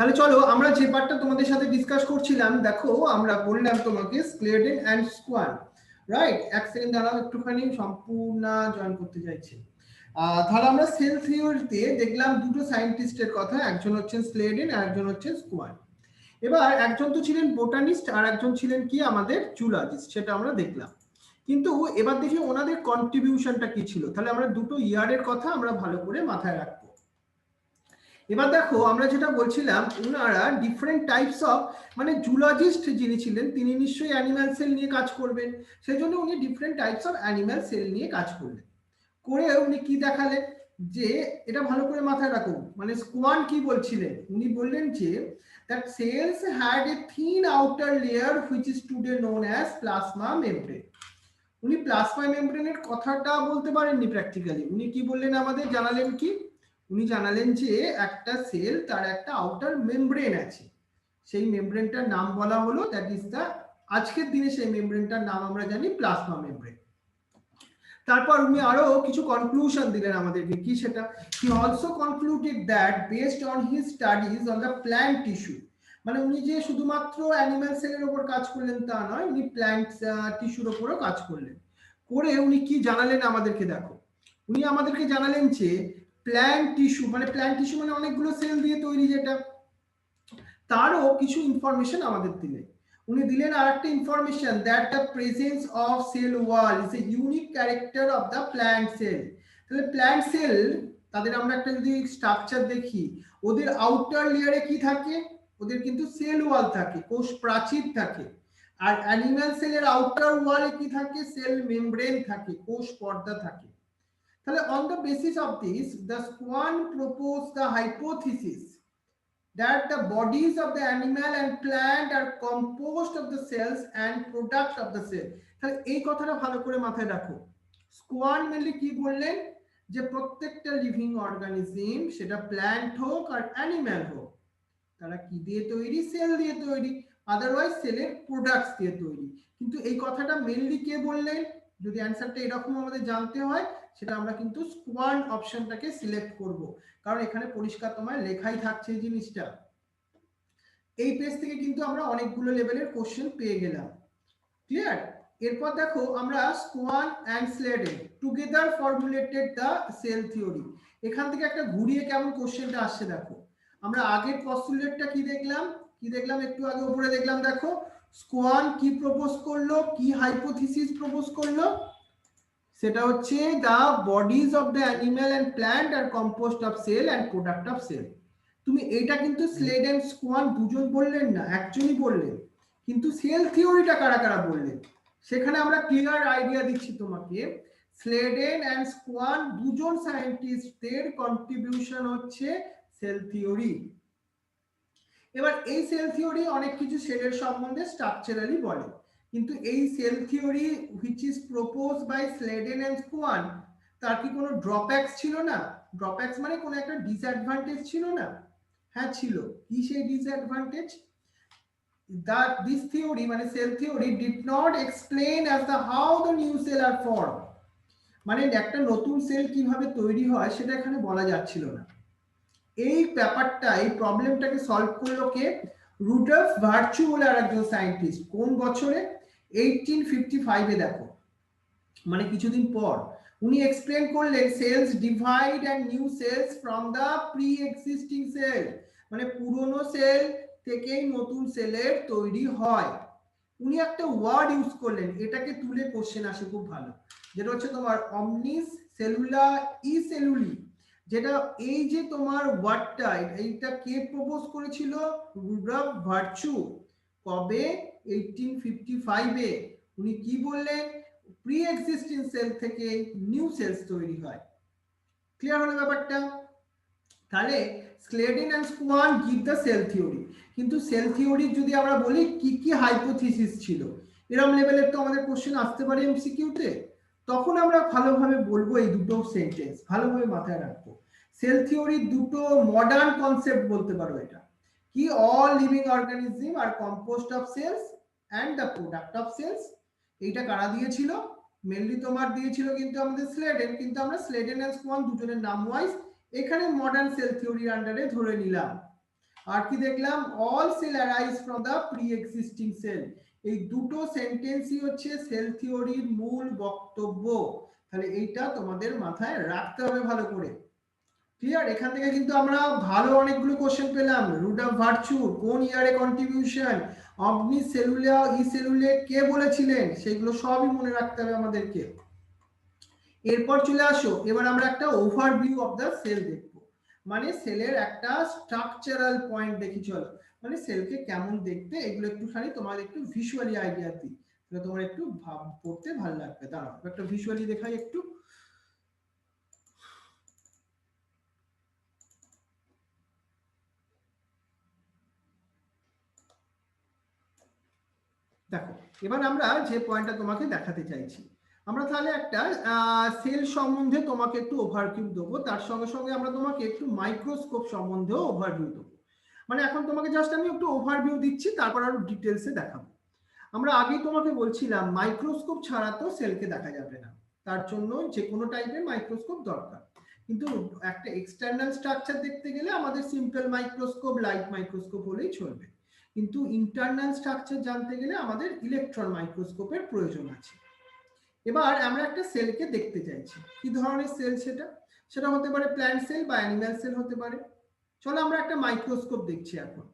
তাহলে চলো আমরা যে পার্টটা তোমাদের সাথে ডিসকাস করছিলাম, দেখো আমরা বললাম তোমাকে স্ক্লেডেন অ্যান্ড স্কোয়ান, রাইট? এক সেকেন্ড দাঁড়াও, একটুখানি সম্পূর্ণ জয়েন করতে চাইছি। তাহলে আমরা সেল থিওরিতে দেখলাম দুটো সায়েন্টিস্টের কথা, একজন হচ্ছেন স্ক্লেডেন আর একজন হচ্ছেন স্কোয়ান। এবার একজন তো ছিলেন বোটানিস্ট আর একজন ছিলেন কি আমাদের জুলজিস্ট, সেটা আমরা দেখলাম। কিন্তু এবার দেখি ওনাদের কন্ট্রিবিউশনটা কি ছিল। তাহলে আমরা দুটো ইয়ারের কথা আমরা ভালো করে মাথায় রাখবো। এবার দেখো আমরা যেটা বলছিলাম, ওনারা ডিফারেন্ট টাইপস অফ, মানে জুলজিস্ট যিনি ছিলেন তিনি নিশ্চয়ই অ্যানিম্যাল সেল নিয়ে কাজ করবেন, সেই জন্য উনি different types of animal cell নিয়ে কাজ করলেন। করে উনি কি দেখালেন, যে এটা ভালো করে মাথায় রাখো, মানে স্কোয়ান কি বলছিলেন, উনি বললেন যে that cells had a thin outer layer which is today known as plasma membrane। উনি প্লাজমা মেমব্রেনের কথাটা বলতে পারেননি প্র্যাকটিক্যালি, উনি কি বললেন আমাদের জানালেন কি, উনি জানালেন যে একটা সেল তার একটা আউটার মেমব্রেন আছে, সেই মেমব্রেনটার নাম বলা হলো, দ্যাট ইজ দ্য, আজকের দিনে সেই মেমব্রেনটার নাম আমরা জানি প্লাজমা মেমব্রেন। তারপর উনি আরো কিছু কনক্লুশন দিলেন আমাদেরকে, কি সেটা, he also concluded that based on his studies on the plant tissue, মানে উনি যে শুধুমাত্র অ্যানিম্যাল সেলের উপর কাজ করলেন তা নয়, উনি প্ল্যান্ট টিস্যুর উপরও কাজ করলেন। করে উনি কি জানালেন আমাদেরকে, দেখো উনি আমাদেরকে জানালেন যে প্ল্যান্ট টিস্যু মানে অনেকগুলো সেল দিয়ে তৈরি, যেটা তারও কিছু ইনফরমেশন আমাদের দিলেন। উনি দিলেন আরেকটা information, that the presence of cell wall is a unique character of the plant sell. তাহলে প্ল্যান্ট সেল, তাদের আমরা একটা যদি স্ট্রাকচার দেখি, ওদের আউটার লেয়ারে কি থাকে, ওদের কিন্তু সেল ওয়াল থাকে, কোষ প্রাচীর থাকে। আর অ্যানিম্যাল সেলের আউটার ওয়ালে কি থাকে, সেল মেমব্রেন থাকে, কোষ পর্দা থাকে। তাহলে on the basis of this the Schwann propose the hypothesis that the bodies of the animal and plant are composed of the cells and product of the cell। তাহলে এই কথাটা ভালো করে মাথায় রাখো, স্কোয়ান মেনলি কি বললেন, যে প্রত্যেকটা লিভিং অর্গানিজম, সেটা প্ল্যান্ট হোক আর অ্যানিম্যাল হোক, তারা কি দিয়ে তৈরি, সেল দিয়ে তৈরি, আদারওয়াইজ সেলের প্রোডাক্টস দিয়ে তৈরি। কিন্তু এই কথাটা মেনলি কে বললেন, যদি অ্যান্সারটা এরকম আমাদের জানতে হয়, সেটা আমরা কিন্তু স্কোয়ান অপশনটাকে সিলেক্ট করব, কারণ এখানে পরিষ্কার তোমার লেখাই থাকছে এই জিনিসটা। এই পেজ থেকে কিন্তু আমরা অনেকগুলো লেভেলের কোশ্চেন পেয়ে গেলাম, ক্লিয়ার? এরপর দেখো আমরা Schwann and Schleiden together formulated the cell theory. এখান থেকে একটা ঘুরিয়ে কেমন কোশ্চেনটা আসছে দেখো। আমরা আগের পস্টুলেটটা কি দেখলাম একটু আগে উপরে দেখলাম, দেখো স্কোয়ান কি প্রপোজ করলো, কি হাইপোথিসিস প্রপোজ করলো, সেটা হচ্ছে the bodies of the animal and plant আর composed of cell and product of cell. তুমি এটা কিন্তু স্লেড এন্ড স্কোয়ান দুজন বললেন না, একজনই বললেন, কিন্তু সেল থিওরিটা কারা কারা বললেন সেখানে আমরা ক্লিয়ার আইডিয়া দিচ্ছি তোমাকে। স্লেডেন অ্যান্ড স্কোয়ান দুজন সায়েন্টিস্টদের কন্ট্রিবিউশন হচ্ছে সেল থিওরি। এবার এই সেল থিওরি অনেক কিছু সেলের সম্বন্ধে স্ট্রাকচারালি বলে, কিন্তু এই cell theory which is propose by Schleiden and Schwann, তার কি কোনো ড্রব্যাকস ছিল না? ড্রব্যাকস মানে কোনো একটা ডিসঅ্যাডভান্টেজ ছিল না? হ্যাঁ ছিল। কি সেই ডিসঅ্যাডভান্টেজ? that this theory মানে cell theory did not explain as the how the new cell are formed, মানে একটা নতুন সেল কিভাবে তৈরি হয় সেটা এখানে বলা যাচ্ছিল না। এই ব্যাপারটা, এই প্রবলেমটাকে সলভ করলো কে? রুডলফ ভার্চু বলে আরেকজন সায়েন্টিস্ট। কোন বছরে? 1855 এ। দেখো মানে কিছুদিন পর উনি এক্সপ্লেন করলেন cells divide and new cells from the pre existing cell, মানে পুরনো সেল থেকেই নতুন সেলের তৈরি হয়। উনি একটা ওয়ার্ড ইউজ করলেন, এটাকে তুলে কোশ্চেন আসে খুব ভালো, যেটা হচ্ছে তোমার অমনিস সেলুলা ই সেলুলি। যেটা এই যে তোমার ওয়ার্ডটা, এইটা কে প্রপোজ করেছিল? Rudolf Virchow. কবে? 1855 এ। উনি কি বললেন? প্রি এক্সিস্টিং সেল থেকে নিউ সেলস তৈরি হয়। ক্লিয়ার হলো ব্যাপারটা? তাহলে Schleiden and Schwann give the cell theory, কিন্তু সেল থিওরি যদি আমরা বলি কি কি হাইপোথিসিস ছিল, এরকম লেভেলের তো আমাদের কোশ্চেন আসতে পারে এমসিকিউতে, তখন আমরা ভালোভাবে বলবো এই দুটো সেন্টেন্স ভালোভাবে মাথায় রাখবো। সেল থিওরির দুটো মডার্ন কনসেপ্ট বলতে পারো এটা, কি অল লিভিং অর্গানিজম আর composed of cells and the product of cells. এইটা কারা দিয়েছিল? মেনলি তোমার দিয়েছিল কিন্তু আমাদের স্লেডেন, কিন্তু আমরা স্লেডেন এন্ড স্কোয়ান দুজনের নাম ওয়াইজ এখানে মডার্ন সেল থিওরির আন্ডারে ধরে নিলাম। আর কি দেখলাম, all cell arise from the pre existing cell. এই দুটো সেন্টেন্সই হচ্ছে সেল থিওরির মূল বক্তব্য। তাহলে এইটা তোমাদের মাথায় রাখতে হবে ভালো করে। ক্লিয়ার? এখান থেকে কিন্তু আমরা ভালো অনেকগুলো কোশ্চেন পেলাম। রুট অফ ভার্চু কোন ইয়ারে কন্ট্রিবিউশন, অবনি সেলুলা ই সেলুলে কে বলেছিলেন, সেগুলো সবই মনে রাখতে হবে আমাদেরকে। এরপর চলে আসো, এবার আমরা একটা ওভারভিউ অফ দ্য সেল দেখব। মানে সেলের একটা স্ট্রাকচারাল পয়েন্ট দেখি চলো, মানে সেলকে কেমন দেখতে, এগুলো একটুখানি তোমাদের একটু ভিজুয়ালি আইডিয়া দিই, তাহলে তোমার একটু ভাব পড়তে ভালো লাগবে। দাঁড়াও একটা ভিজুয়ালি দেখাই একটু। দেখো এবার আমরা যে পয়েন্টটা তোমাকে দেখাতে চাইছি, আমরা তাহলে একটা সেল সম্বন্ধে তোমাকে একটু ওভারভিউ দেবো, তার সঙ্গে সঙ্গে আমরা তোমাকে একটু মাইক্রোস্কোপ সম্বন্ধেও ওভারভিউ দেবো। মানে এখন তোমাকে জাস্ট আমি একটু ওভারভিউ দিচ্ছি, তারপর আরো ডিটেলসে দেখাবো। আমরা আগেই তোমাকে বলছিলাম মাইক্রোস্কোপ ছাড়া তো সেলকে দেখা যাবে না, তার জন্য যে কোনো টাইপের মাইক্রোস্কোপ দরকার। কিন্তু একটা এক্সটার্নাল স্ট্রাকচার দেখতে গেলে আমাদের সিম্পল মাইক্রোস্কোপ, লাইট মাইক্রোস্কোপ হলেই চলবে। কিন্তু ইন্টারনাল স্ট্রাকচার জানতে গেলে আমাদের ইলেকট্রন মাইক্রোস্কোপের প্রয়োজন আছে। এবার আমরা একটা সেলকে দেখতে চাইছি, কি ধরনের সেল সেটা, সেটা হতে পারে প্ল্যান্ট সেল বা অ্যানিম্যাল সেল হতে পারে। চলো আমরা একটা মাইক্রোস্কোপ দেখছি এখন।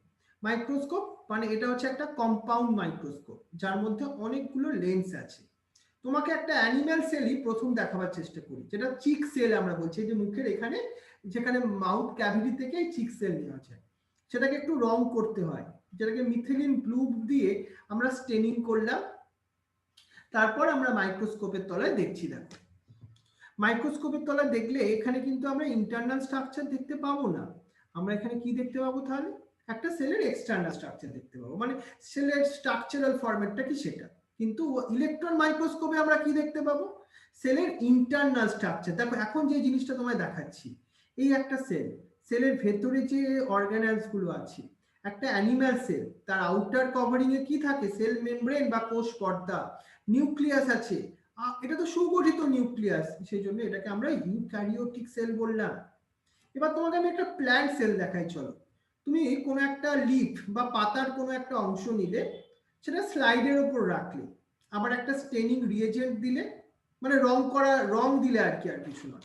মাইক্রোস্কোপ মানে এটা হচ্ছে একটা কম্পাউন্ড মাইক্রোস্কোপ, যার মধ্যে অনেকগুলো লেন্স আছে। তোমাকে একটা অ্যানিম্যাল সেলই প্রথম দেখাবার চেষ্টা করি, যেটা চিক সেল আমরা বলছি, এই যে মুখের এখানে যেখানে মাউথ ক্যাভিটি থেকে চিক সেল নেওয়া যায়, সেটাকে একটু রং করতে হয়, যেটাকে মিথিলিন ব্লু দিয়ে আমরা স্টেনিং করলাম, তারপর আমরা মাইক্রোস্কোপের তলায় দেখছি। দেখো মাইক্রোস্কোপের তলায় দেখলে এখানে কিন্তু আমরা ইন্টারনাল স্ট্রাকচার দেখতে পাবো না, আমরা এখানে কি দেখতে পাবো, তাহলে একটা সেলের এক্সটার্নাল স্ট্রাকচার দেখতে পাবো, মানে সেলের স্ট্রাকচারাল ফরম্যাটটা কি সেটা। কিন্তু ইলেকট্রন মাইক্রোস্কোপে আমরা কি দেখতে পাবো, সেলের ইন্টারনাল স্ট্রাকচার। দেখো এখন যে জিনিসটা তোমায় দেখাচ্ছি, এই একটা সেল, সেলের ভেতরে যে অর্গানেলস গুলো আছে, একটা অ্যানিম্যাল সেল, তার আউটার কভারিং এ কি থাকে, সেল মেমব্রেন বা কোষ পর্দা, নিউক্লিয়াস আছে। এটা তো সুগঠিত নিউক্লিয়াস, সেই জন্য এটাকে আমরা ইউক্যারিওটিক সেল বললাম। এবার তোমাকে আমি একটা প্ল্যান্ট সেল দেখাই চলো। তুমি কোনো একটা লিফ বা পাতার কোনো একটা অংশ নিলে, সেটা স্লাইডের উপর রাখলে, আবার একটা স্টেনিং রিয়েজেন্ট দিলে, মানে রং দিলে আর কি, আর কিছু না।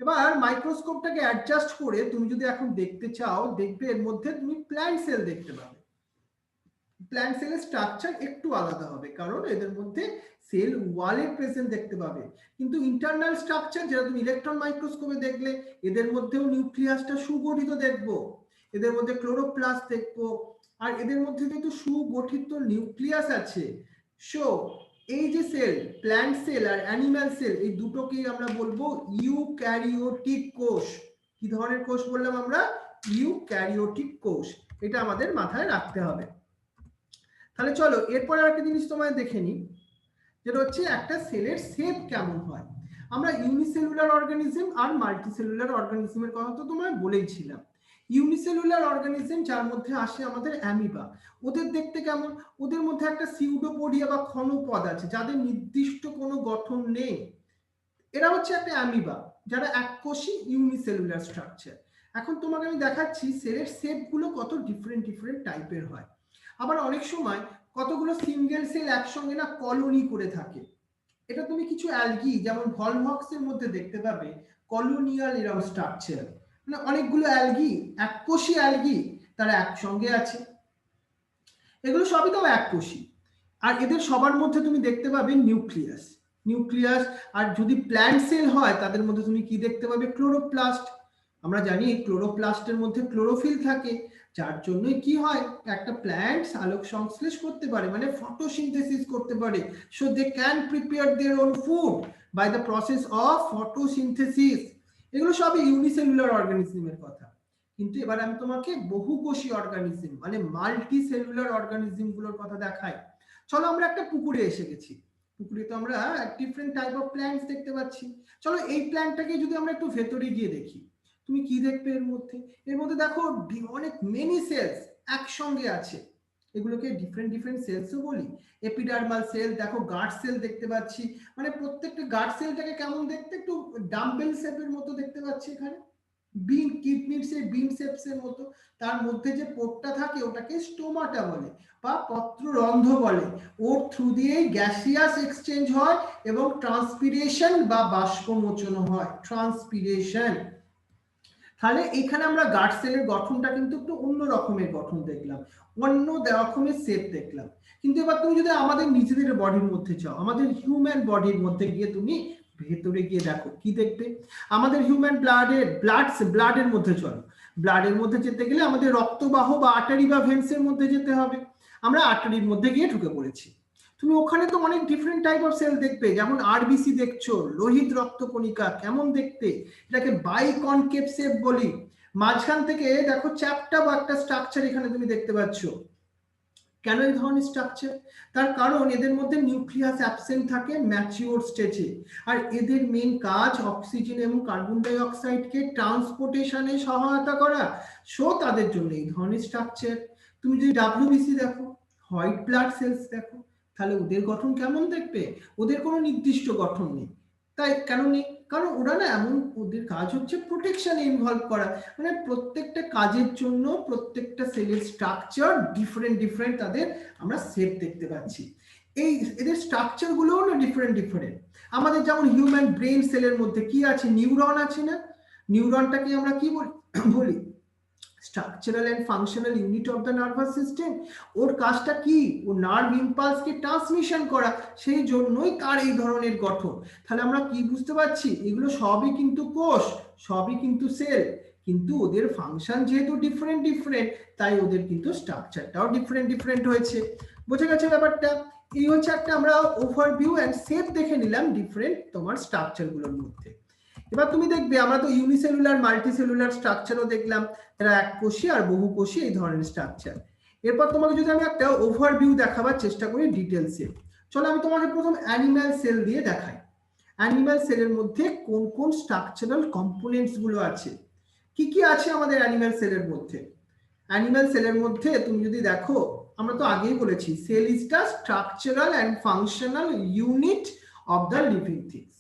এবার মাইক্রোস্কোপটাকে অ্যাডজাস্ট করে তুমি যদি এখন দেখতে চাও, দেখবে এর মধ্যে তুমি প্ল্যান্ট সেল দেখতে পাবে। প্ল্যান্ট সেলের স্ট্রাকচার একটু আলাদা হবে, কারণ এদের মধ্যে সেল ওয়ালের প্রেজেন্ট দেখতে পাবে। কিন্তু ইন্টারনাল স্ট্রাকচার যেটা তুমি ইলেকট্রন মাইক্রোস্কোপে দেখলে, এদের মধ্যেও নিউক্লিয়াসটা সুগঠিত দেখবো, এদের মধ্যে ক্লোরোপ্লাস্ট দেখবো, আর এদের মধ্যে যেহেতু সুগঠিত নিউক্লিয়াস আছে, সো এই যে সেল, প্ল্যান্ট সেল আর অ্যানিম্যাল সেল, এই দুটোকেই আমরা বলবো ইউক্যারিওটিক কোষ। কি ধরনের কোষ বললাম আমরা, ইউক্যারিওটিক কোষ। এটা আমাদের মাথায় রাখতে হবে। তাহলে চলো এরপরে আরেকটা জিনিস তোমায় দেখে নিই, যেটা হচ্ছে একটা সেলের শেপ কেমন হয়। আমরা ইউনিসেলুলার অর্গানিজম আর মাল্টিসেলুলার অর্গানিজমের কথা তো তোমায় বলেইছিলাম। ইউনিসেলুলার অর্গানিজম যার মধ্যে আসে আমাদের অ্যামিবা, ওদের দেখতে কেমন, ওদের মধ্যে একটা সিউডোপোডিয়া বা ক্ষণপদ আছে, যাদের নির্দিষ্ট কোনো গঠন নেই। এরা হচ্ছে একটা অ্যামিবা, যারা এককোষী ইউনিসেলুলার স্ট্রাকচার। এখন তোমাকে আমি দেখাচ্ছি সেলের শেপগুলো কত ডিফারেন্ট ডিফারেন্ট টাইপের হয়। আবার অনেক সময় কতগুলো সিঙ্গেল সেল একসঙ্গে না কলোনি করে থাকে। এটা তুমি কিছু অ্যালগি যেমন ভলভক্সের মধ্যে দেখতে পাবে, কলোনিয়াল এরম স্ট্রাকচার, মানে অনেকগুলো অ্যালগি, এককোষী অ্যালগি, তারা একসঙ্গে আছে। এগুলো সবই তো এককোষী। আর এদের সবার মধ্যে তুমি দেখতে পাবে নিউক্লিয়াস। নিউক্লিয়াস আর যদি প্ল্যান্ট সেল হয়, তাদের মধ্যে তুমি কি দেখতে পাবে, ক্লোরোপ্লাস্ট। আমরা জানি ক্লোরোপ্লাস্টের মধ্যে ক্লোরোফিল থাকে, যার জন্য কি হয়, একটা প্ল্যান্ট আলোক সংশ্লেষ করতে পারে, মানে ফটোসিনথেসিস করতে পারে। So they can prepare their own food by the process of photosynthesis. এগুলো সবই ইউনিসেলুলার অর্গানিজমের কথা। কিন্তু এবার আমি তোমাকে বহুকোষী অর্গানিজম মানে মাল্টি সেলুলার অর্গানিজম গুলোর কথা দেখাই। চলো আমরা একটা পুকুরে এসে গেছি, পুকুরে তো আমরা ডিফারেন্ট টাইপ অফ প্ল্যান্টস দেখতে পাচ্ছি। চলো এই প্ল্যান্টটাকে যদি আমরা একটু ভেতরে গিয়ে দেখি, তুমি কি দেখবে এর মধ্যে, এর মধ্যে দেখো অনেক মেনি সেলস একসঙ্গে আছে। এগুলোকে ডিফারেন্ট ডিফারেন্ট সেলসও বলি। এপিডার্মাল সেল, দেখো গার্ড সেল দেখতে পাচ্ছি, মানে প্রত্যেকটা গার্ড সেলটাকে কেমন দেখতে, একটু ডাম্বেল শেপের মতো দেখতে পাচ্ছি এখানে। বিন, কিডনির সেই বিন শেপসের মতো, তার মধ্যে যে পোর্টটা থাকে ওটাকে স্টোমাটা বলে বা পত্ররন্ধ্র বলে। ওর থ্রু দিয়েই গ্যাসিয়াস এক্সচেঞ্জ হয় এবং ট্রান্সপিরেশন বা বাষ্পমোচন হয়, ট্রান্সপিরেশন। তাহলে এখানে আমরা গাট সেলের গঠনটা কিন্তু একটু অন্য রকমের গঠন দেখলাম, অন্য রকমের শেপ দেখলাম। কিন্তু এবার তুমি যদি আমাদের নিজেদের বডির মধ্যে যাও, আমাদের হিউম্যান বডির মধ্যে গিয়ে তুমি ভেতরে গিয়ে দেখো কি দেখবে। আমাদের হিউম্যান ব্লাডের মধ্যে চলো, ব্লাডের মধ্যে যেতে গেলে আমাদের রক্তবাহ বা আর্টারি বা ভেন্সের মধ্যে যেতে হবে। আমরা আর্টারির মধ্যে গিয়ে ঢুকে পড়েছি। তুমি ওখানে তো অনেক ডিফারেন্ট টাইপ অফ সেল দেখবে, যেমন আরবিসি দেখছো, লোহিত রক্তকণিকা কেমন দেখতে, এটাকে বাইকনকেভ শেপ বলি। মাঝখান থেকে দেখো চ্যাপ্টা বা একটা স্ট্রাকচার এখানে তুমি দেখতে পাচ্ছ। কেন এই ধরনের স্ট্রাকচার? তার কারণ এদের মধ্যে নিউক্লিয়াস অ্যাবসেন্ট থাকে ম্যাচিওর স্টেজে, আর এদের মেন কাজ অক্সিজেন এবং কার্বন ডাই অক্সাইডকে ট্রান্সপোর্টেশনে সহায়তা করা। সো তাদের জন্য এই ধরনের স্ট্রাকচার। তুমি যদি ডাব্লিউবিসি দেখো, হোয়াইট ব্লাড সেলস দেখো, তাহলে ওদের গঠন কেমন দেখবে? ওদের কোনো নির্দিষ্ট গঠন নেই। তাই কেন নেই? কারণ ওরা না এমন, ওদের কাজ হচ্ছে প্রোটেকশনে ইনভলভ করা, মানে প্রত্যেকটা কাজের জন্য প্রত্যেকটা সেলের স্ট্রাকচার ডিফারেন্ট ডিফারেন্ট, তাদের আমরা সেট দেখতে পাচ্ছি। এই এদের স্ট্রাকচার গুলোও না ডিফারেন্ট ডিফারেন্ট। আমাদের যেমন হিউম্যান ব্রেন সেলের মধ্যে কি আছে? নিউরন আছে না? নিউরনটাকে আমরা কি বলি? Structural and functional unit of the nervous system. ওর কাজটা কি? ও নার্ভ ইম্পালসকে ট্রান্সমিশন করা, সেই জন্যই তার এই ধরনের গঠন। তাহলে আমরা কি বুঝতে পারছি? এগুলো সবই কিন্তু কোষ, সবই কিন্তু সেল, কিন্তু ওদের ফাংশন যেহেতু ডিফারেন্ট ডিফারেন্ট, তাই ওদের কিন্তু স্ট্রাকচারটাও ডিফারেন্ট ডিফারেন্ট হয়েছে। বোঝা গেছে ব্যাপারটা? এই হচ্ছে একটা আমরা ওভারভিউ এন্ড শেপ দেখে নিলাম ডিফারেন্ট তোমার স্ট্রাকচারগুলোর মধ্যে। এবার তুমি দেখবে আমরা তো ইউনিসেলুলার মাল্টিসেলুলার স্ট্রাকচারও দেখলাম, এরা এককোষী আর বহুকোষী এই ধরনের স্ট্রাকচার। এরপর তোমাকে যদি আমি একটা ওভারভিউ দেখাবার চেষ্টা করি ডিটেলসে, চলো আমি তোমাকে প্রথম অ্যানিম্যাল সেল দিয়ে দেখাই। অ্যানিম্যাল সেলের মধ্যে কোন কোন স্ট্রাকচারাল কম্পোনেন্টস গুলো আছে, কি কি আছে আমাদের অ্যানিম্যাল সেলের মধ্যে। অ্যানিম্যাল সেলের মধ্যে তুমি যদি দেখো, আমরা তো আগেই বলেছি cell is the structural and functional unit of the living things.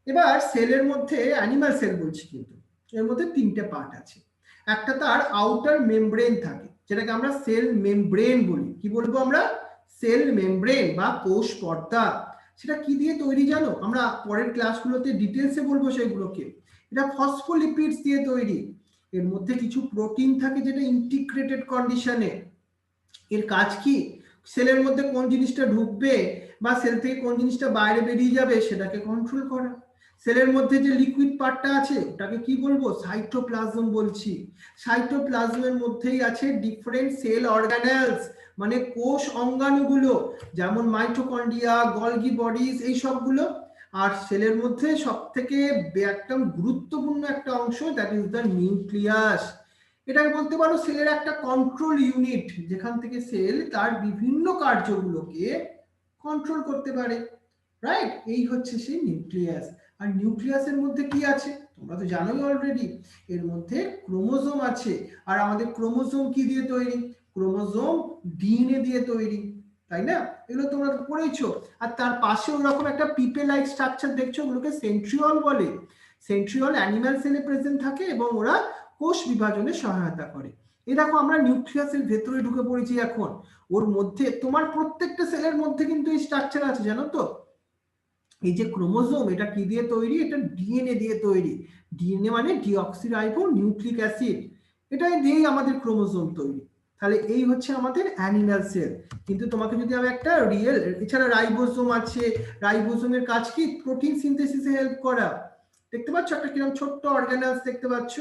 এবার সেলের মধ্যে অ্যানিমাল সেল বলছি, কিন্তু এর মধ্যে তিনটে পার্ট আছে। একটা তার আউটার মেমব্রেন থাকে, যেটাকে আমরা সেল মেমব্রেন বলি। কি বলবো আমরা? সেল মেমব্রেন বা কোষ পর্দা। সেটা কি দিয়ে তৈরি জানো? আমরা পরের ক্লাসগুলোতে ডিটেলসে বলবো সেগুলোকে। এটা ফসফোলিপিডস দিয়ে তৈরি। এর মধ্যে কিছু প্রোটিন থাকে যেটা ইন্টিগ্রেটেড কন্ডিশনে। এর কাজ কি? সেলের মধ্যে কোন জিনিসটা ঢুকবে বা সেল থেকে কোন জিনিসটা বাইরে বেরিয়ে যাবে সেটাকে কন্ট্রোল করা। সেলের মধ্যে যে লিকুইড পার্টটা আছে ওটাকে কি বলবো? সাইটোপ্লাজম বলছি। সাইটোপ্লাজমের মধ্যেই আছে ডিফারেন্ট সেল অর্গানেলস, মানে কোষ অঙ্গাণুগুলো, যেমন মাইটোকন্ড্রিয়া, গলগি বডিজ, এই সবগুলো। আর সেলের মধ্যে সবথেকে একদম গুরুত্বপূর্ণ একটা অংশ, দ্যাট ইজ দ্য নিউক্লিয়াস। এটাকে বলতে পারো সেলের একটা কন্ট্রোল ইউনিট, যেখান থেকে সেল তার বিভিন্ন কার্যগুলোকে কন্ট্রোল করতে পারে। রাইট? এই হচ্ছে সেই নিউক্লিয়াস। আর নিউক্লিয়াসের মধ্যে কি আছে তোমরা তো জানোই অলরেডি, এর মধ্যে ক্রোমোজোম আছে। আর আমাদের ক্রোমোজোম কি দিয়ে তৈরি? ক্রোমোজোম ডিএনএ দিয়ে তৈরি, তাই না? এগুলো তোমরা পড়েছো। আর তার পাশে ওরকম একটা পিপে লাইক স্ট্রাকচার দেখছো, ওগুলোকে সেন্ট্রিওল বলে। সেন্ট্রিওল অ্যানিমাল সেলে প্রেজেন্ট থাকে এবং ওরা কোষ বিভাজনে সহায়তা করে। এই দেখো আমরা নিউক্লিয়াসের ভেতরে ঢুকে পড়েছি এখন। ওর মধ্যে তোমার প্রত্যেকটা সেলের মধ্যে কিন্তু এই স্ট্রাকচার আছে, জানো তো? এই যে ক্রোমোজোম, এটা কি দিয়ে তৈরি? এটা ডিএনএ দিয়ে তৈরি। ডিএনএ মানে ডিঅক্সিরাইবো নিউক্লিক অ্যাসিড, এটা দিয়েই আমাদের ক্রোমোজোম তৈরি। তাহলে এই হচ্ছে আমাদের অ্যানিমাল সেল। কিন্তু তোমাকে যদি আমি একটা রিয়েল, এছাড়া রাইবোজোম আছে। রাইবোজোমের কাজ কি? প্রোটিন সিনথেসিসে হেল্প করা। দেখতে পাচ্ছ একটা কিরকম ছোট্ট অর্গানেলস দেখতে পাচ্ছ,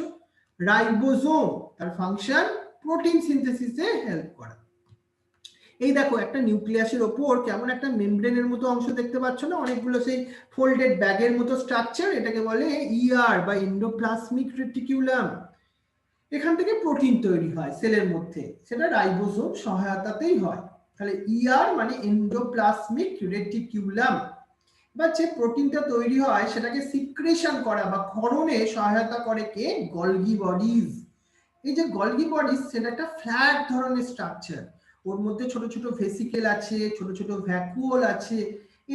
রাইবোজোম, তার ফাংশন প্রোটিন সিনথেসিসে হেল্প করা। এই দেখো একটা নিউক্লিয়াসের ওপর কেমন একটা মেমব্রেনের মতো অংশ দেখতে পাচ্ছ না, অনেকগুলো সেই ফোল্ডেড ব্যাগের মতো স্ট্রাকচার, এটাকে বলে ইআর বা এন্ডোপ্লাজমিক রেটিকুলাম। এখান থেকে প্রোটিন তৈরি হয় সেলের মধ্যে, সেটা রাইবোজোম সহায়তাতেই হয়। তাহলে ইআর মানে এন্ডোপ্লাজমিক রেটিকুলাম। বা যে প্রোটিনটা তৈরি হয় সেটাকে সিক্রেশন করা বা ক্ষরণে সহায়তা করে কে? Golgi bodies. এই যে গলগি বডিজ, সেটা একটা ফ্ল্যাট ধরনের স্ট্রাকচার। ওর মধ্যে ছোট ছোট ভেসিকেল আছে, ছোট ছোট ভ্যাকুওল আছে,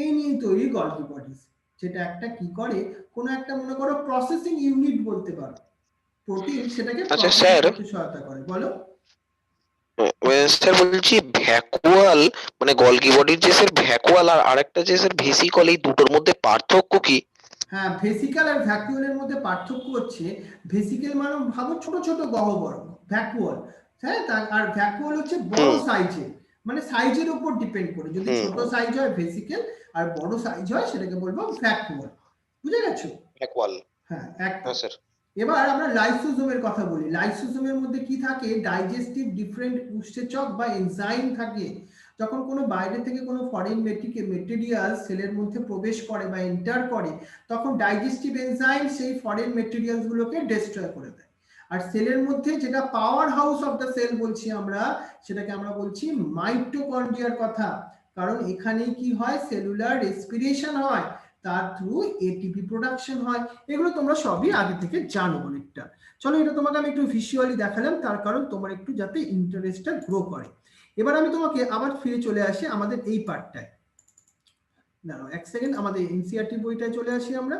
এই নিয়ে তৈরি গলগি বডিজ। যেটা একটা কি করে, কোনো একটা মনে করো প্রসেসিং ইউনিট বলতে পারো, প্রোটিন সেটাকে আচ্ছা প্রসেস স্যার, করতে সহায়তা করে। বলো। স্যার বলছি ভ্যাকুয়াল মানে গলগি বডির যে স্যার ভ্যাকুয়াল আর আরেকটা যে স্যার ভেসিকল, এই দুটোর মধ্যে পার্থক্য কি? হ্যাঁ, ভেসিক্যাল আর ভ্যাকুয়ালের মধ্যে পার্থক্য হচ্ছে, ভেসিক্যাল মানে ভাবো ছোট ছোট গহ্বর, ভ্যাকুয়াল, হ্যাঁ, আর ভ্যাকুয়াল হচ্ছে বড় হুম সাইজের, মানে সাইজের উপর ডিপেন্ড করে, যদি হুম ছোট সাইজ হয় ভেসিক্যাল আর বড় সাইজ হয় সেটাকে বলবো ভ্যাকুয়াল। বুঝে গেছো? ভ্যাকুয়াল। হ্যাঁ, একদম। হ্যাঁ স্যার। এবার আমরা লাইসোজোমের কথা বলি। লাইসোজোমের মধ্যে কি থাকে? ডাইজেস্টিভ ডিফারেন্ট উৎসেচক বা এনজাইম থাকে। যখন কোনো বাইরে থেকে কোনো ফরেন মেটেরিয়াল সেলের মধ্যে প্রবেশ করে বা এন্টার করে, তখন ডাইজেস্টিভ এনজাইম সেই ফরেন মেটেরিয়ালস গুলোকে ডিস্ট্রয় করে দেয়। আর সেলের মধ্যে যেটা power house of the cell বলছি আমরা, সেটাকে আমরা বলছি মাইটোকন্ড্রিয়ার কথা। কারণ এখানেই কি হয়? সেলুলার রেসপিরেশন হয়, তার থ্রু এটিপি প্রোডাকশন হয়। এগুলো তোমরা সবই আগে থেকে জানো অনেকটা। চলো, এটা তোমাকে আমি একটু ভিজুয়ালি দেখালাম, তার কারণ তোমার একটু যাতে ইন্টারেস্টটা গ্রো করে। এবার আমি তোমাকে আবার ফিরে চলে আসি আমাদের এই পার্টটায়। দাঁড়াও এক সেকেন্ড, আমাদের এনসিইআরটি বইটায় চলে আসি আমরা।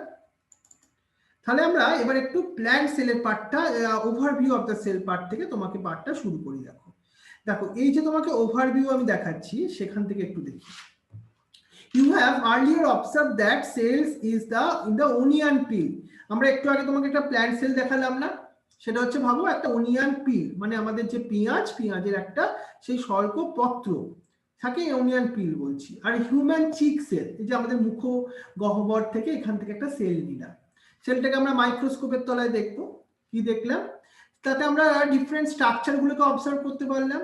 তাহলে আমরা এবার একটু প্ল্যান্ট সেলের part, overview of the cell part থেকে তোমাকে পার্টটা শুরু করি। দেখো দেখো এই যে তোমাকে ওভারভিউ আমি দেখাচ্ছি, সেখান থেকে একটু দেখি। You have earlier observed that cells is in the onion peel. আমরা একটু আগে তোমাকে একটা প্ল্যান্ট সেল দেখালাম না? সেটা হচ্ছে ভাবো একটা অনিয়ন পিল, মানে আমাদের যে পেঁয়াজের একটা সেই স্বল্প পত্র থাকে, অনিয়ন পিল বলছি। আর হিউম্যান চিক সেল, এই যে আমাদের মুখ গহ্বর থেকে এখান থেকে একটা সেল নিলাম, সেলটাকে আমরা মাইক্রোস্কোপের তলায় দেখবো। কি দেখলাম? তাতে আমরা ডিফারেন্ট স্ট্রাকচার গুলোকে অবজার্ভ করতে পারলাম।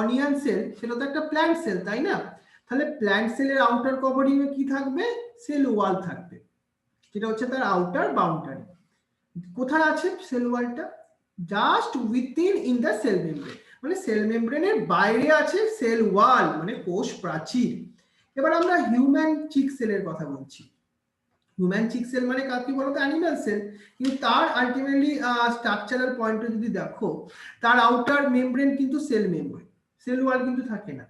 অনিয়ন সেল সেটা তো একটা প্ল্যান্ট সেল, তাই না? তাহলে প্ল্যান্ট সেলের আউটার কভারিং এ কি থাকবে? সেল ওয়াল থাকবে, যেটা হচ্ছে তার আউটার বাউন্ডারি। কোথায় আছে সেল ওয়ালটা? Just within in the cell membrane, মানে সেল মেমব্রেনের বাইরে আছে সেল ওয়াল, মানে কোষ প্রাচীর। এবার আমরা হিউম্যান চিক সেলের কথা বলছি। হিউম্যান চিক সেল মানে কাকে বলতো? Animal cell. কিন্তু তার আলটিমেটলি স্ট্রাকচারাল পয়েন্টে যদি দেখো, তার আউটার মেমব্রেন কিন্তু সেল মেমব্রেন, সেল ওয়াল কিন্তু থাকে না।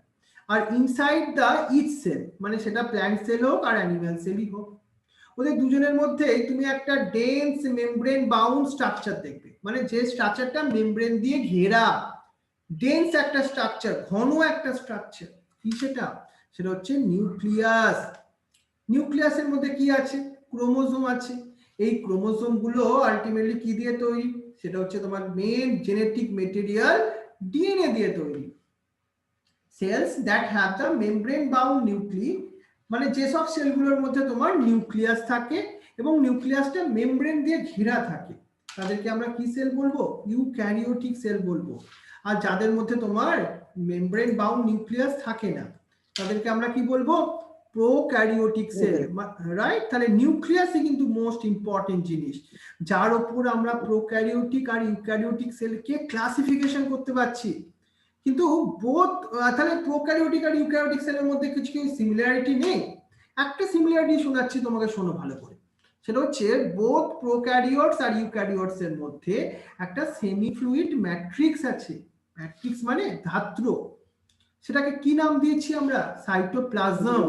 আর ইনসাইড দা ইচ সেল, মানে সেটা প্ল্যান্ট সেল হোক আর অ্যানিমাল সেলই হোক, ওদের দুজনের মধ্যে তুমি একটা ডেন্স মেমব্রেন বাউন্ড স্ট্রাকচার দেখবে, মানে যে স্ট্রাকচারটা মেমব্রেন দিয়ে ঘেরা, ডেন্স একটা স্ট্রাকচার, ঘন একটা স্ট্রাকচার। কি সেটা? সেটা হচ্ছে নিউক্লিয়াস। নিউক্লিয়াসের মধ্যে কি আছে? ক্রোমোজোম আছে। এই ক্রোমোজোম গুলো আলটিমেটলি কি দিয়ে তৈরি? সেটা হচ্ছে তোমার মেন জেনেটিক মেটেরিয়াল ডিএনএ দিয়ে তৈরি। Cells that have the membrane bound nuclei, মানে যেসব সেলগুলোর মধ্যে তোমার নিউক্লিয়াস থাকে এবং নিউক্লিয়াসটা মেমব্রেন দিয়ে ঘেরা থাকে, তাদেরকে আমরা কি সেল বলবো? ইউক্যারিওটিক সেল বলবো। আর যাদের মধ্যে তোমার মেমব্রেন বাউন্ড নিউক্লিয়াস থাকে না, তাদেরকে আমরা কি বলবো? Prokaryotic sell, right? তাহলে নিউক্লিয়াসই কিন্তু মোস্ট ইম্পর্টেন্ট জিনিস, যার উপর আমরা প্রোক্যারিওটিক আর ইউক্যারিওটিক সেলকে ক্লাসিফিকেশন করতে পারছি। কিন্তু বোথ, তাহলে প্রোক্যারিওটিক আর ইউক্যারিওটিক সেলের মধ্যে কিছু কি সিমিলারিটি নেই? একটা সিমিলারিটি শোনাচ্ছি তোমাকে, শোনো ভালো করে। সেটা হচ্ছে বোথ প্রোক্যারিওটস আর ইউক্যারিওটস এর মধ্যে একটা সেমি ফ্লুইড ম্যাট্রিক্স আছে। ম্যাট্রিক্স মানে ধাত্র। সেটাকে কি নাম দিয়েছি আমরা? Cytoplasm,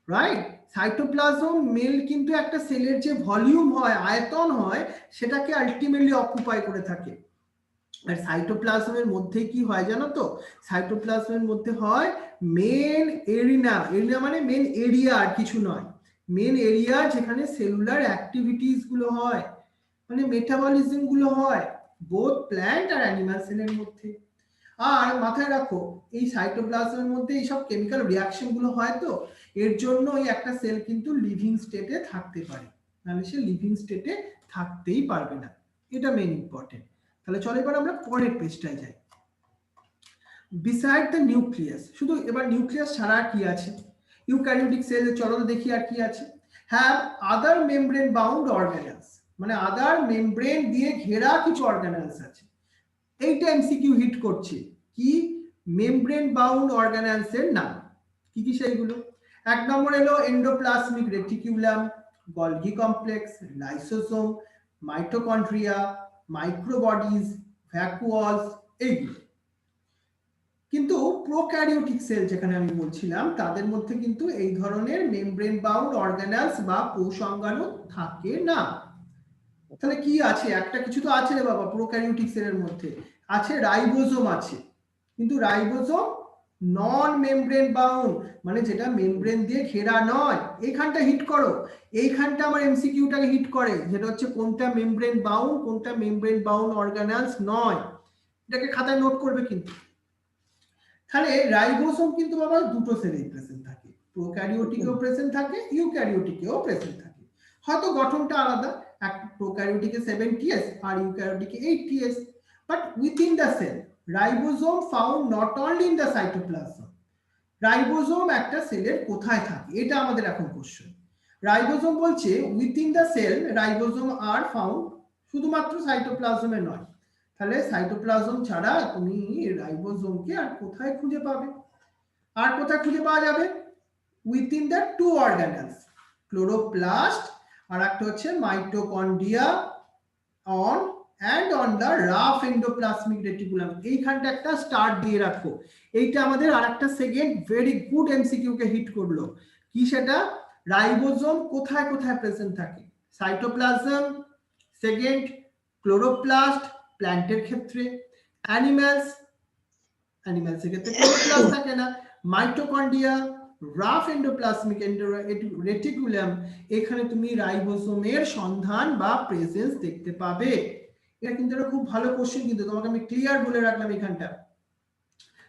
right? সাইটোপ্লাজম মেল কিন্তু একটা সেলের যে ভলিউম হয়, আয়তন হয়, সেটাকে আলটিমেটলি অকুপাই করে থাকে। আর সাইটোপ্লাজমের মধ্যে কি হয় জানো তো? সাইটোপ্লাজমের মধ্যে হয় মেন এরিনা। এরিনা মানে মেন এরিয়া, আর কিছু নয়। মেন এরিয়া যেখানে সেলুলার অ্যাক্টিভিটিস গুলো হয়, মানে মেটাবলিজম গুলো হয়, বোথ প্ল্যান্ট আর অ্যানিমাল সেলের মধ্যে। আর মাথায় রাখো, এই সাইটোপ্লাজমের মধ্যে এইসব কেমিক্যাল রিয়াকশন গুলো হয়, তো এর জন্য ওই একটা সেল কিন্তু লিভিং স্টেটে থাকতে পারে, নাহলে সে লিভিং স্টেটে থাকতেই পারবে না। এটা মেন ইম্পর্টেন্ট। তাহলে চলো এবার আমরা পরের পেজটায় যাই। বিসাইড দ্য নিউক্লিয়াস, শুধু এবার নিউক্লিয়াস ছাড়া কি আছে? ইউক্যারিওটিক সেল, চলো দেখি আর কি আছে। Have other membrane bound organelles, মানে আদার মেমব্রেন দিয়ে ঘেরা কিছু অর্গানেলস আছে। এইটা এমসিকিউ হিট করছে। কি? মেমব্রেন বাউন্ড অর্গানেলস এর নাম কি কি সেইগুলো? এক নম্বর এলো endoplasmic reticulum, Golgi complex, lysosome, mitochondria, microbodies, vacuoles, এইগুলো। কিন্তু প্রোক্যারিওটিক সেল যেখানে আমি বলছিলাম, তাদের মধ্যে কিন্তু এই ধরনের মেমব্রেন বাউন্ড অর্গানেলস বা কোষ অঙ্গাণু থাকে না। তাহলে কি আছে, একটা কিছু তো আছে রে বাবা প্রোক্যারিওটিক সেলের মধ্যে, আছে রাইবোজোম আছে, কিন্তু রাইবোজোম নন মেমব্রেন বাউন্ড, মানে যেটা মেমব্রেন দিয়ে ঘেরা নয়। এইখানটা হিট করো, এইখানটা আমার এমসিকিউটাকে হিট করে, যেটা হচ্ছে কোনটা মেমব্রেন বাউন্ড কোনটা মেমব্রেন বাউন্ড অর্গানেলস নয়, এটাকে খাতায় নোট করবে কিন্তু। তাহলে রাইবোসোম কিন্তু বাবা দুটো সেলেই প্রেজেন্ট থাকে, প্রোক্যারিওটিকেও প্রেজেন্ট থাকে, ইউক্যারিওটিকেও প্রেজেন্ট থাকে, হয়তো গঠনটা আলাদা, এক প্রোক্যারিওটিকে 7ts আর ইউক্যারিওটিকে 8ts, but within the cell ribosome found not only in the cytoplasm. Ribosome একটা সেলের কোথায় থাকে, এটা আমাদের এখন কোশ্চেন। রাইবোসোম বলছে within the cell ribosome are found, শুধুমাত্র সাইটোপ্লাজমে নয়। তাহলে সাইটোপ্লাজম ছাড়া তুমি রাইবোসোমকে আর কোথায় খুঁজে পাবে, আর কোথায় খুঁজে পাওয়া যাবে, within the two organelles, chloroplast আর একটা হচ্ছে mitochondria on and on the rough endoplasmic reticulum. এইখানটা একটা স্টার্ট দিয়ে রাখো, এইটা আমাদের আরেকটা সেকেন্ড ভেরি গুড এমসিকিউ কে হিট করলো। কি সেটা, রাইবোসোম কোথায় কোথায় প্রেজেন্ট থাকে, সাইটোপ্লাজম, সেকেন্ড ক্লোরোপ্লাস্ট প্ল্যান্টের ক্ষেত্রে, অ্যানিমালসের ক্ষেত্রে ক্লোরোপ্লাস্ট থাকে না, মাইটোকন্ড্রিয়া, রাফ এন্ডোপ্লাজমিক রেটিকুলাম, এখানে তুমি রাইবোসোমের সন্ধান বা প্রেজেন্স দেখতে পাবে। এটা কিন্তু একটা খুব ভালো কোশ্চেন, কিন্তু তোমাকে আমি ক্লিয়ার বলে রাখলাম এখানটা।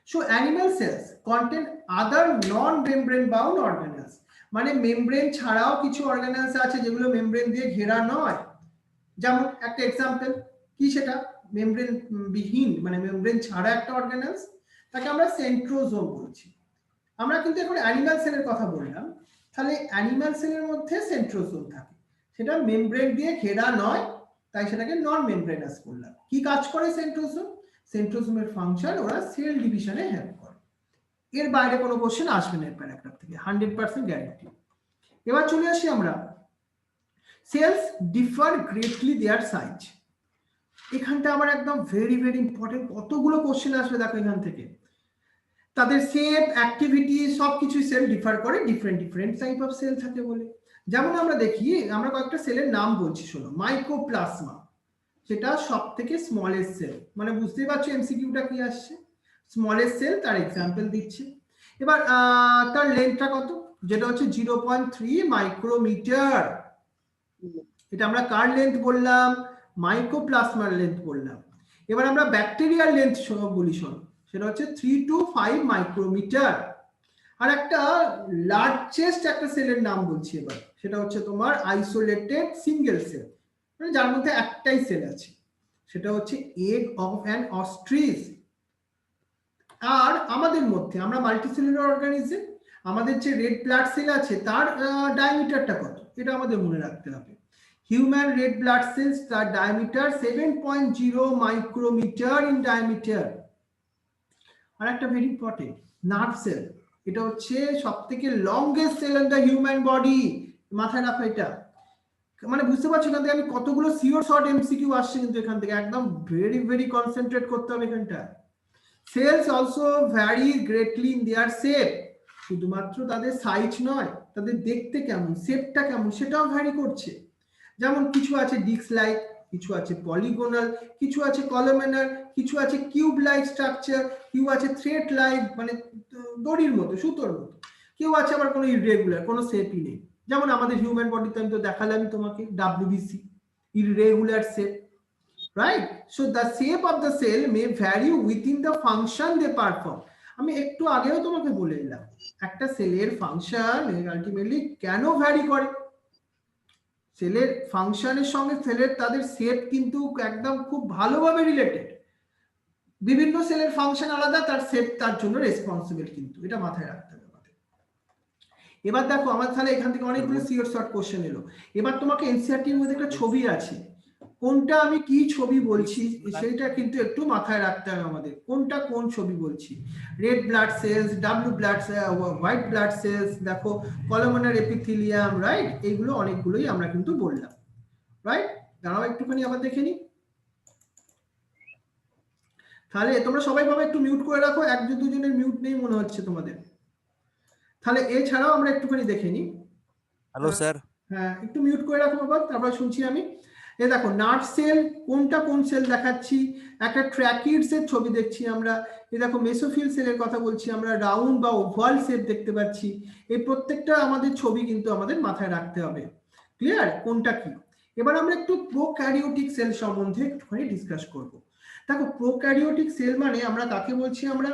সো অ্যানিমাল সেলস কন্টেন আদার নন মেমব্রেন বাউন্ড অর্গানেলস, মানে মেমব্রেন ছাড়াও কিছু অর্গানেলস আছে যেগুলো মেমব্রেন দিয়ে ঘেরা নয়। যেমন একটা এক্সাম্পল কি সেটা, মেমব্রেন বিহীন মানে মেমব্রেন ছাড়া একটা অর্গানেলস, তাকে আমরা সেন্ট্রোজোম বলছি। আমরা কিন্তু এখন অ্যানিমাল সেলের কথা বললাম, তাহলে অ্যানিমাল সেলের মধ্যে সেন্ট্রোজোম থাকে, সেটা মেমব্রেন দিয়ে ঘেরা নয়, তাই সেটাকে নন মেমব্রেনাস বললাম। কি কাজ করে সেন্ট্রোজোম, সেন্ট্রোজোমের ফাংশন ওরা সেল ডিভিশনে হেল্প করে। এর বাইরে কোনো কোশ্চেন আসবে না এর প্যারাগ্রাফ থেকে, 100% গ্যারান্টি। এবার চলে আসি আমরা, cells differ greatly their size. এখানটা আমার একদম ভেরি ভেরি ইম্পর্টেন্ট, কতগুলো কোশ্চেন আসবে দেখো এখান থেকে। তাদের শেপ, অ্যাক্টিভিটি সবকিছু সেল ডিফার করে, different different type of cell থাকে বলে। যেমন আমরা দেখি, আমরা কয়েকটা সেলের নাম বলছি শোনো, মাইকোপ্লাজমা, সেটা সব থেকে স্মলেস্ট সেল, মানে বুঝতেই পারছো এমসিকিউটা কি আসছে, স্মলেস্ট সেল, তার এক্সাম্পল দিচ্ছে। এবার তার লেন্থটা কত, যেটা হচ্ছে 0.3 মাইক্রোমিটার, এটা আমরা কার লেন্থ বললাম, মাইকোপ্লাজমার লেন্থ বললাম। এবার আমরা ব্যাকটেরিয়ার লেন্থ বলি শোনো, সেটা হচ্ছে 3 to 5 মাইক্রোমিটার। আর একটা লার্জেস্ট একটা সেলের নাম বলছি এবার, সেটা হচ্ছে তোমার আইসোলেটেড সিঙ্গেল সেল, মানে যার মধ্যে একটাই সেল আছে, সেটা হচ্ছে এগ অফ অ্যান অস্ট্রিচ। আর আমাদের মধ্যে আমরা মাল্টিসেলুলার অর্গানিজম, আমাদের যে রেড ব্লাড সেল আছে তার ডায়ামিটারটা কত, এটা আমাদের মনে রাখতে হবে। হিউম্যান রেড ব্লাড সেলস, তার ডায়ামিটার 7.0 মাইক্রোমিটার ইন ডায়ামিটার। আর একটা ভেরি ইম্পর্টেন্ট, নার্ভ সেল, এটা হচ্ছে সবথেকে longest cell in the human body, মাথায় রাখো এটা। মানে বুঝতে পারছো এখান থেকে আমি কতগুলো সিওর শর্ট এমসিকিউ আসছে, কিন্তু এখান থেকে একদম ভেরি ভেরি কনসেন্ট্রেট করতে হবে এখানটা। Cells also vary greatly in their shape, শুধুমাত্র তাদের সাইজ নয়, তাদের দেখতে কেমন, শেপটা কেমন সেটাও ভ্যারি করছে। যেমন কিছু আছে ডিস্ক লাইক, কিছু আছে পলিগোনাল, কিছু আছে কলামিনার, কিছু আছে কিউব লাইক স্ট্রাকচার, কেউ আছে থ্রেড লাইক মানে দড়ির মতো, সুতোর মতো, কেউ আছে আবার কোনো ইররেগুলার, কোনো শেপই নেই। যেমন আমাদের হিউম্যান বডিতে আমি তো দেখালাম তোমাকে WBC, irregular shape, right? So the shape of the cell may vary within the function they perform. আমি একটু আগেও তোমাকে বলে দিলাম, একটা সেলের ফাংশন আলটিমেটলি কেন ভ্যারি করে, সেলের ফাংশনের সঙ্গে সেলের তাদের শেপ কিন্তু একদম খুব ভালোভাবে রিলেটেড। বিভিন্ন সেলের ফাংশন আলাদা, তার শেপ তার জন্য রেসপন্সিবল, কিন্তু এটা মাথায় রাখতে হবে আমাদের। এবার দেখো আমার তাহলে এখান থেকে অনেকগুলো সিওর শর্ট কোশ্চেন এলো। এবার তোমাকে এনসিইআরটির মধ্যে একটা ছবি আছে, কোনটা আমি কি ছবি বলছি সেটা কিন্তু একটু মাথায় রাখতে হবে আমাদের, কোনটা কোন ছবি বলছি। Red blood sales, W blood white blood cells, দেখো কলামিনার এপিথেলিয়াম, রাইট, এইগুলো অনেকগুলোই আমরা কিন্তু বললাম, রাইট। দাঁড়াও একটুখানি আবার দেখে নি, তাহলে তোমরা সবাই বাবা একটু মিউট করে রাখো, একজন দুজনের মিউট নেই মনে হচ্ছে তোমাদের। তাহলে এছাড়াও আমরা একটুখানি দেখে নি। Hello sir. হ্যাঁ একটু মিউট করে রাখো বাবা, তারপর শুনছি আমি। এই দেখো নার্ভ সেল, কোনটা কোন সেল দেখাচ্ছি, একটা ট্র্যাকিডস এর ছবি দেখছি আমরা, এই দেখো মেসোফিল সেলের কথা বলছি আমরা, রাউন্ড বা ওভাল শেপ দেখতে পাচ্ছি। এই প্রত্যেকটা আমাদের ছবি কিন্তু আমাদের মাথায় রাখতে হবে। ক্লিয়ার কোনটা কি? এবার আমরা একটু প্রোক্যারিওটিক সেল সম্বন্ধে একটুখানি ডিসকাস করব। দেখো প্রোক্যারিওটিক সেল মানে আমরা কাকে বলছি, আমরা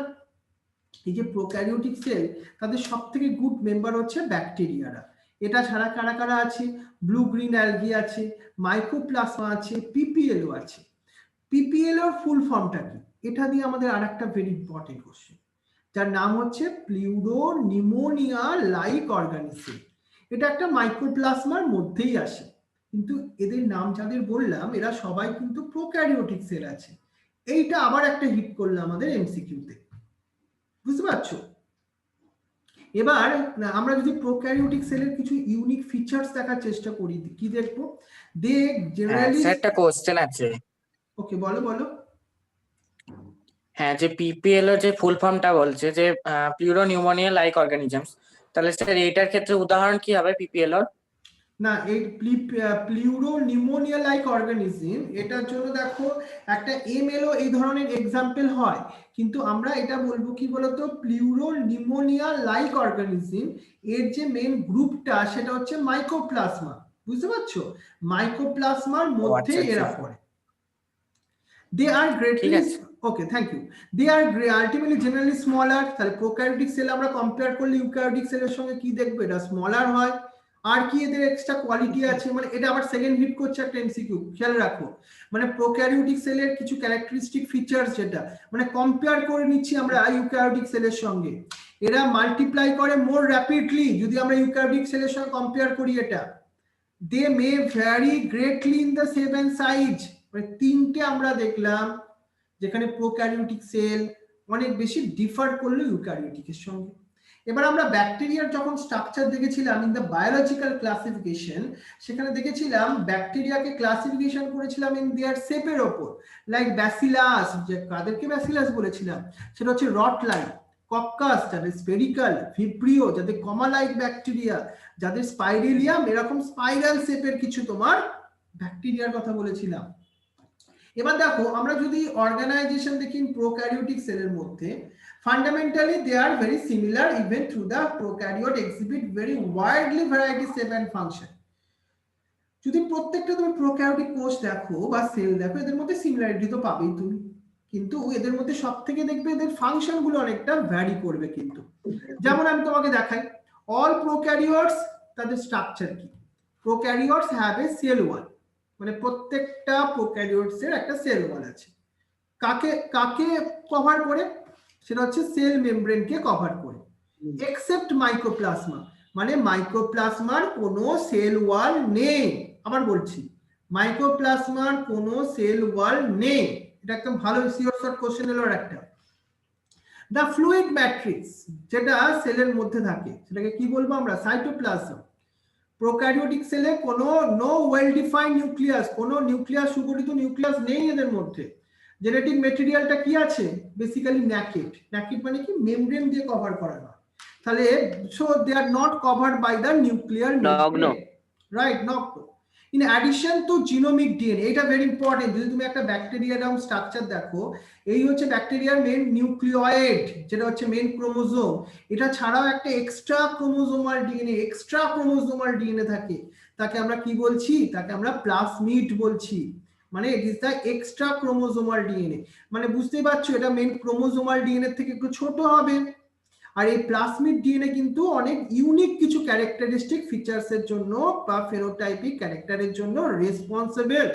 এই যে প্রোক্যারিওটিক সেল তাদের সব থেকে গুড মেম্বার হচ্ছে ব্যাকটেরিয়ারা। এটা ছাড়া কারা কারা আছে, ব্লু গ্রিন অ্যালগি আছে, মাইক্রোপ্লাজমা আছে, পিপিএলও আছে। পিপিএলও এর ফুল ফর্মটা কি, এটা দিয়ে আমাদের আরেকটা ভেরি ইম্পর্টেন্ট কোশ্চেন, যার নাম হচ্ছে প্লিউরোনিমোনিয়া লাইক অর্গানিজম। এটা একটা মাইক্রোপ্লাজমার মধ্যেই আসে, কিন্তু এদের নাম যাদের বললাম এরা সবাই কিন্তু প্রোক্যারিওটিক সেল আছে। এইটা আবার একটা হিট করলো আমাদের এমসিকিউতে, বুঝতে পারছো? এবার আমরা যদি প্রোক্যারিওটিক সেলের কিছু ইউনিক ফিচার্স দেখার চেষ্টা করি, কি দেখবো? দে জেনারেলি, স্যার একটা কোশ্চেন আছে। ওকে বলো বলো। হ্যাঁ, যে পিপিএল এর যে ফুল ফর্মটা বলছে যে প্লিউরোনিউমোনিয়া লাইক অর্গানিজমস, তাহলে স্যার এইটার ক্ষেত্রে উদাহরণ কি হবে পিপিএল এর? না, এই প্লিউরোনিমোনিয়া লাইক অর্গানিজম, এটার জন্য দেখো একটা এমএলও এই ধরনের এক্সাম্পল হয়, কিন্তু আমরা এটা বলবো কি বলতো, প্লিউরোনিমোনিয়া লাইক অর্গানিজম এর যে মেন গ্রুপটা সেটা হচ্ছে মাইক্রোপ্লাজমা, বুঝতে পারছো? মাইক্রোপ্লাজমার মধ্যে আচ্ছা, এরা আচ্ছা। পড়ে। They are ঠিক greatly, আছে। okay, thank you. They are ultimately generally smaller. তাহলে প্রোক্যারিওটিক সেল আমরা কম্পেয়ার করলে ইউক্যারিওটিক সেলের সঙ্গে কি দেখবো, এটা স্মলার হয়। আর কি এদের এক্সট্রা কোয়ালিটি আছে, মানে এটা আবার সেকেন্ড হিট করছে একটা এমসিকিউ, খেয়াল রাখো। মানে প্রোক্যারিওটিক সেলের কিছু ক্যারেক্টারিস্টিক ফিচার্স, যেটা মানে কম্পেয়ার করে নিচ্ছি আমরা ইউক্যারিওটিক সেলের সঙ্গে। এরা মাল্টিপ্লাই করে মোর র্যাপিডলি, যদি আমরা ইউক্যারিওটিক সেলের সঙ্গে কম্পেয়ার করি এটা। They may vary greatly in the shape and size. মানে তিনটে আমরা দেখলাম যেখানে প্রোক্যারিওটিক সেল অনেক বেশি ডিফার করলো ইউক্যারিওটিকের সঙ্গে। এবার আমরা ব্যাকটেরিয়ার যখন স্ট্রাকচার দেখেছিলাম ইন দ্য বায়োলজিক্যাল ক্লাসিফিকেশন, সেখানে দেখেছিলাম ব্যাকটেরিয়াকে ক্লাসিফিকেশন করেছিলাম ইন দেয়ার শেপের ওপর, লাইক ব্যাসিলাস, যে কাদেরকে ব্যাসিলাস বলেছিলাম সেটা হচ্ছে রট লাইক, কক্কাস যাদের স্পেরিক্যাল, ভিব্রিও যাদের কমা লাইক ব্যাকটেরিয়া, যাদের স্পাইরেলিয়াম এরকম স্পাইরাল শেপের কিছু তোমার ব্যাকটেরিয়ার কথা বলেছিলাম। এবার দেখো আমরা যদি অর্গানাইজেশন দেখি প্রোক্যারিওটিক সেলের মধ্যে, fundamentally they are very similar, even through the prokaryote exhibit very widely variety shape and function. যদি প্রত্যেকটা তুমি প্রোক্যারিওটিক কোষ দেখো বা সেল দেখো, এদের মধ্যে সিমিলারিটি তো পাবেই তুমি, কিন্তু এদের মধ্যে সবথেকে দেখবে এদের ফাংশন গুলো অনেকটা ভ্যারি করবে। কিন্তু যেমন আমি তোমাকে দেখাই, অল প্রোক্যারিওটস তাদের স্ট্রাকচার কি, prokaryotes have a cell wall, মানে প্রত্যেকটা প্রোক্যারিওটস এর একটা সেল ওয়াল আছে। কাকে কাকে কভার করে, সেটা হচ্ছে সেল মেমব্রেন কে কভার করে, এক্সেপ্ট মাইক্রোপ্লাজমা, মানে মাইক্রোপ্লাজমার কোনো সেল ওয়াল নেই। আবার বলছি, মাইক্রোপ্লাজমার কোনো সেল ওয়াল নেই। এটা একদম ভালো সিওর শর্ট কোশ্চেন এলো একটা। দ্য ফ্লুইড ম্যাট্রিক্স যেটা সেলের মধ্যে থাকে সেটাকে কি বলবো আমরা, সাইটোপ্লাজম। প্রোক্যারিওটিক সেলে কোনো নো ওয়েল ডিফাইন্ড নিউক্লিয়াস, কোনো নিউক্লিয়াস, সুগঠিত নিউক্লিয়াস নেই এদের মধ্যে। জেনেটিক মেটেরিয়ালটা কি আছে, বেসিক্যালি ন্যাকেড। ন্যাকেড মানে কি, মেমব্রেন দিয়ে কভার করা হয়। তাহলে so they are not covered by the nuclear membrane, right, নগ্ন। In addition to genomic DNA, এটা ভেরি ইম্পর্টেন্ট। যদি তুমি একটা ব্যাকটেরিয়ার স্ট্রাকচার দেখো, এই হচ্ছে ব্যাকটেরিয়ার মেন নিউক্লিয়েড, যেটা হচ্ছে মেন ক্রোমোজোম। এটা ছাড়াও একটা এক্সট্রা ক্রোমোজোমাল ডিএনএ থাকে, তাকে আমরা কি বলছি, তাকে আমরা প্লাজমিড বলছি। মানে it is the extra chromosomal DNA. মানে বুঝতেই পারছো এটা মেন ক্রোমোজোমাল ডিএনএ থেকে একটু ছোট হবে। আর এই প্লাজমিড ডিএনএ কিন্তু অনেক ইউনিক কিছু ক্যারেক্টারিস্টিক ফিচার্স এর জন্য বা ফেনোটাইপিক ক্যারেক্টারের জন্য রেসপন্সিবল।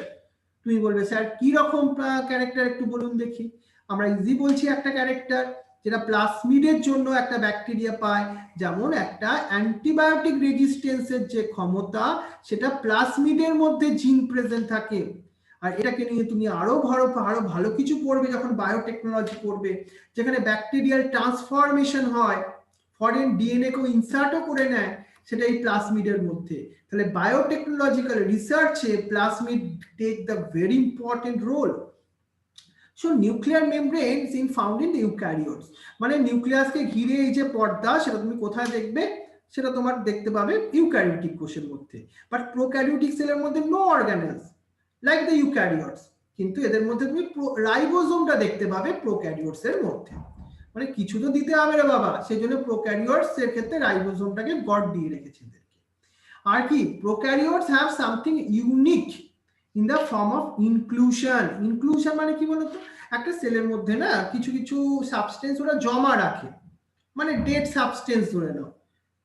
তুমি বলবে স্যার কি রকম ক্যারেক্টার একটু বলুন দেখি। আমরা ইজি বলছি একটা ক্যারেক্টার যেটা প্লাজমিডের জন্য একটা ব্যাকটেরিয়া পায়, যেমন একটা অ্যান্টিবায়োটিক রেজিস্ট্যান্সের যে ক্ষমতা সেটা প্লাজমিডের মধ্যে জিন প্রেজেন্ট থাকে। আর এটাকে নিয়ে তুমি আরো ভালো কিছু পড়বে যখন বায়োটেকনোলজি পড়বে, যেখানে ব্যাকটেরিয়াল ট্রান্সফরমেশন হয়, ফরেন ডিএনএ কেও ইনসার্টও করে নেয়, সেটা এই প্লাজমিডের মধ্যে। তাহলে বায়োটেকনোলজিক্যাল রিসার্চে plasmid take the very important role. So nuclear membrane is found in eukaryotes, মানে নিউক্লিয়াসকে ঘিরে এই যে পর্দা সেটা তুমি কোথায় দেখবে, সেটা তোমার দেখতে পাবে ইউক্যারিওটিক কোষের মধ্যে। বাট প্রোক্যারিওটিক সেলের মধ্যে no organelles, like the eukaryotes, কিন্তু এদের মধ্যে তুমি রাইবোজোমটা দেখতে পাবে প্রোক্যারিওটস এর মধ্যে। মানে কিছু তো দিতে হবে রে বাবা, সেই জন্য প্রোক্যারিওটস এর ক্ষেত্রে রাইবোজোমটাকে গড দিয়ে রেখেছে এদেরকে। আর কি, prokaryotes have something unique in the form of inclusion. Inclusion মানে কি বলতো, একটা সেলের মধ্যে না কিছু কিছু সাবস্টেন্স ওরা জমা রাখে, মানে ডেড সাবস্টেন্স ধরে নাও,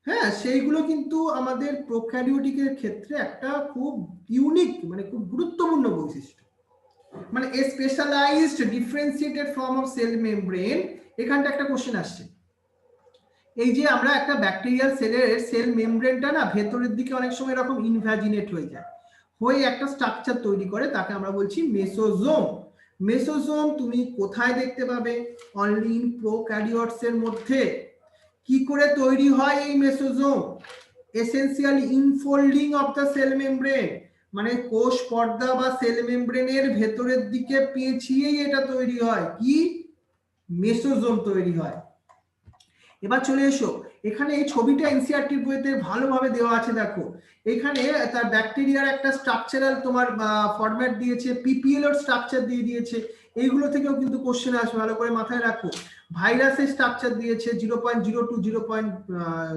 হ্যাঁ, সেইগুলো কিন্তু আমাদের প্রোক্যারিওটিকের ক্ষেত্রে একটা খুব ইউনিক, মানে খুব গুরুত্বপূর্ণ বৈশিষ্ট্য। মানে a specialized differentiated form of cell membrane. এখানটা একটা কোশ্চেন আসছে, এই যে আমরা একটা ব্যাকটেরিয়াল সেলের সেল মেমব্রেনটা না ভেতরের দিকে অনেক সময় এরকম ইনভ্যাজিনেট হয়ে যায়, হয়ে একটা স্ট্রাকচার তৈরি করে, তাকে আমরা বলছি মেসোজোম। মেসোজোম তুমি কোথায় দেখতে পাবে? অনলি ইন প্রোক্যারিওটস এর মধ্যে। কি করে তৈরি হয় এই mesosome? Essentially infolding of the cell membrane, মানে কোষ পর্দা বা সেল মেমব্রেনের ভেতরের দিকে পেঁচিয়েই এটা তৈরি হয়, কি মেসোজোম তৈরি হয়। এবার চলে এসো, এখানে এই ছবিটা এনসিইআরটি বইতে ভালোভাবে দেওয়া আছে, দেখো এখানে তার ব্যাকটেরিয়ার একটা স্ট্রাকচারাল তোমার ফরম্যাট দিয়েছে, পিপিএল এর স্ট্রাকচার দিয়ে দিয়েছে, এইগুলো থেকেও কিন্তু কোশ্চেন আসবে, ভালো করে মাথায় রাখো। ভাইরাসের স্ট্রাকচার দিয়েছে 0.02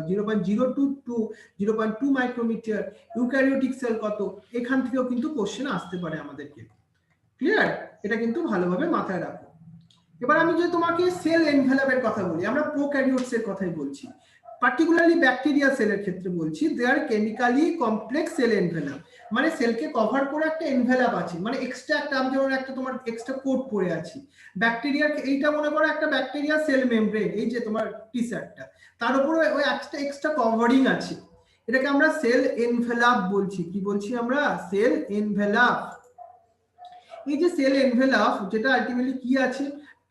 0.002 টু 0.2 মাইক্রোমিটার, ইউক্যারিওটিক সেল কত, এখান থেকেও কিন্তু কোশ্চেন আসতে পারে আমাদেরকে। ক্লিয়ার? এটা কিন্তু ভালোভাবে মাথায় রাখো। এবার আমি যে তোমাকে সেল এনভেলপের কথা বলি, আমরা প্রোক্যারিওটস এর কথাই বলছি, পার্টিকুলারলি ব্যাকটেরিয়া সেলের ক্ষেত্রে বলছি, দে আর কেমিক্যালি কমপ্লেক্স সেল এনভেলপ, মানে সেলকে কভার করে একটা এনভেলপ আছে, মানে এক্সট্রা একটা, আমি যেমন একটা তোমার এক্সট্রা কোট পরে আছি ব্যাকটেরিয়ার, এইটা মনে করো একটা ব্যাকটেরিয়া সেল মেমব্রেন, এই যে তোমার টি-শার্টটা, তার উপরে ওই একটা এক্সট্রা কভারিং আছে, এটাকে আমরা সেল এনভেলপ বলছি। কি বলছি আমরা? Cell envelope. এই যে সেল এনভেলপ, যেটা আলটিমেটলি কি আছে,